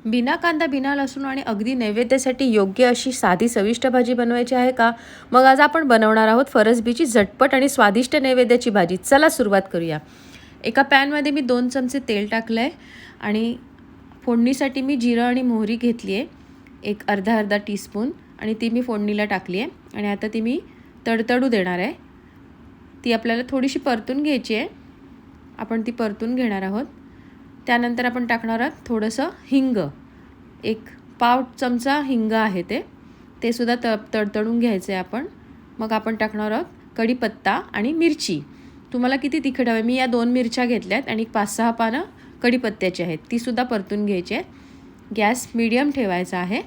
बिना कांदा बिना लसूण आणि अगदी नैवेद्यासाठी योग्य अशी साधी चविष्ट भाजी बनवायची आहे का? मग आज आपण बनवणार आहोत फरसबीची झटपट आणि स्वादिष्ट नैवेद्याची भाजी. चला सुरुवात करूया. एका पॅनमध्ये मी 2 चमचे तेल टाकलं आहे आणि फोडणीसाठी मी जिरं आणि मोहरी घेतली आहे, एक अर्धा टीस्पून, आणि ती मी फोडणीला टाकली आहे. आणि आता ती मी तडतडू देणार आहे. ती आपल्याला थोडीशी परतून घ्यायची आहे. आपण ती परतून घेणार आहोत. त्यानंतर आपण टाकणार आहोत थोडंसं हिंग, एक पाव चमचा हिंग आहे ते सुद्धा तडतडून घ्यायचं आहे आपण. मग आपण टाकणार आहोत कढीपत्ता आणि मिरची. तुम्हाला किती तिखट हवे, मी या 2 मिरच्या घेतल्यात आणि 5-6 पानं कढीपत्त्याची आहेत, ती सुद्धा परतून घ्यायची आहेत. गॅस मीडियम ठेवायचा आहे.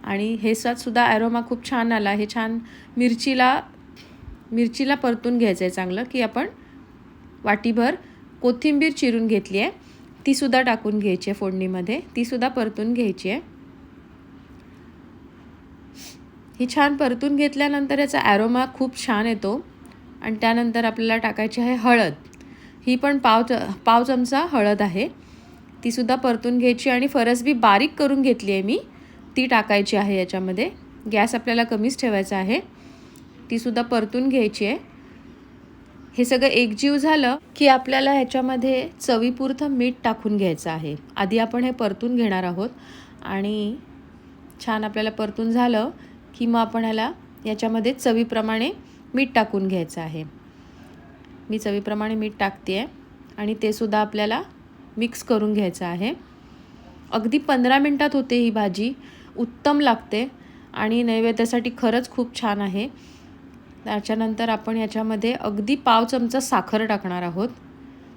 आणि हे सुद्धा ॲरोमा खूप छान आला आहे. छान मिरचीला परतून घ्यायचं आहे चांगलं. की आपण वाटीभर कोथिंबीर चिरून घेतली आहे, ती सुद्धा टाकून घ्यायची आहे फोडणीमध्ये, ती सुद्धा परतून घ्यायची आहे. ही छान परतून घेतल्यानंतर याचा ॲरोमा खूप छान येतो. आणि त्यानंतर आपल्याला टाकायची आहे हळद. ही पण पाव चमचा हळद आहे, ती सुद्धा परतून घ्यायची. आणि फरसबी बारीक करून घेतली आहे मी, ती टाकायची आहे याच्यामध्ये. गॅस आपल्याला कमीच ठेवायचा आहे. ती सुद्धा परतून घ्यायची आहे. हे सगळं एकजीव झालं की आपल्याला ह्याच्यामध्ये चवीपुरतं मीठ टाकून घ्यायचं आहे. आधी आपण हे परतून घेणार आहोत. आणि छान आपल्याला परतून झालं की मग आपण याच्यामध्ये चवीप्रमाणे मीठ टाकून घ्यायचं आहे. मी चवीप्रमाणे मीठ टाकते आहे आणि ते सुद्धा आपल्याला मिक्स करून घ्यायचं आहे. अगदी 15 मिनटात होते ही भाजी, उत्तम लागते आणि नैवेद्यासाठी खरंच खूप छान आहे. त्याच्यानंतर आपण याच्यामध्ये अगदी पाव चमचा साखर टाकणार आहोत.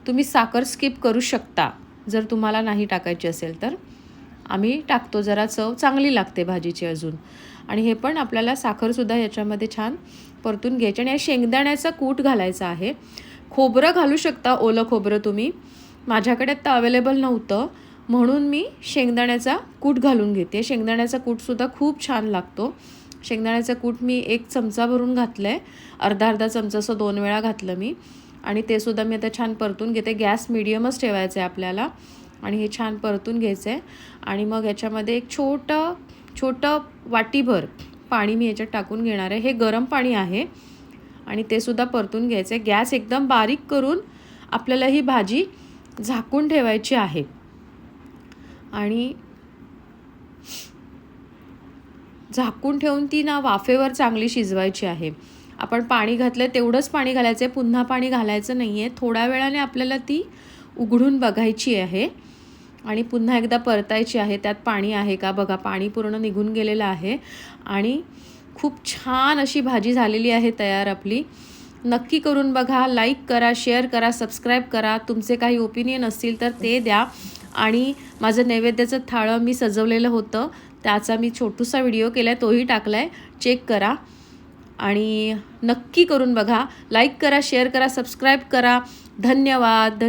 तुम्ही साखर स्किप करू शकता जर तुम्हाला नाही टाकायची असेल तर. आम्ही टाकतो, जरा चव चांगली लागते भाजीची अजून. आणि हे पण आपल्याला साखरसुद्धा याच्यामध्ये छान परतून घ्यायची. आणि शेंगदाण्याचा कूट घालायचा आहे. खोबरं घालू शकता, ओलं खोबरं तुम्ही. माझ्याकडे आता अवेलेबल नव्हतं म्हणून मी शेंगदाण्याचा कूट घालून घेते. शेंगदाण्याचा कूटसुद्धा खूप छान लागतो. शेंगदाण्याचं कूट मी 1 चमचा भरून घातलं आहे, अर्धा चमचा असं 2 वेळा घातलं मी. आणि ते सुद्धा मी आता छान परतून घेते. गॅस मीडियमच ठेवायचं आहे आपल्याला. आणि हे छान परतून घ्यायचं आहे. आणि मग याच्यामध्ये एक छोटं वाटीभर पाणी मी याच्यात टाकून घेणार आहे. हे गरम पाणी आहे आणि ते सुद्धा परतून घ्यायचं आहे. गॅस एकदम बारीक करून आपल्याला ही भाजी झाकून ठेवायची आहे. आणि झाकून ठेवून ती वाफेवर चांगली शिजवायची आहे. आपण पाणी घातलं तेवढंच पाणी घालायचं आहे, पुन्हा पाणी घालायचं नाही आहे. थोड्या वेळाने आपल्याला ती उघडून बघायची आहे आणि पुन्हा एकदा परतायची आहे. त्यात पाणी आहे का बघा, पाणी पूर्ण निघून गेलेलं आहे. आणि खूप छान अशी भाजी झालेली आहे तयार आपली. नक्की करून बघा. लाईक करा, शेअर करा, सबस्क्राईब करा. तुमचे काही ओपिनियन असतील तर ते द्या. आणि माझं नैवेद्याचं थाळं मी सजवलेलं होतं, त्याचा मी छोटूसा व्हिडिओ केला आहे, तोही टाकला आहे, चेक करा. आणि नक्की करून बघा. लाईक करा, शेअर करा, सबस्क्राईब करा. धन्यवाद.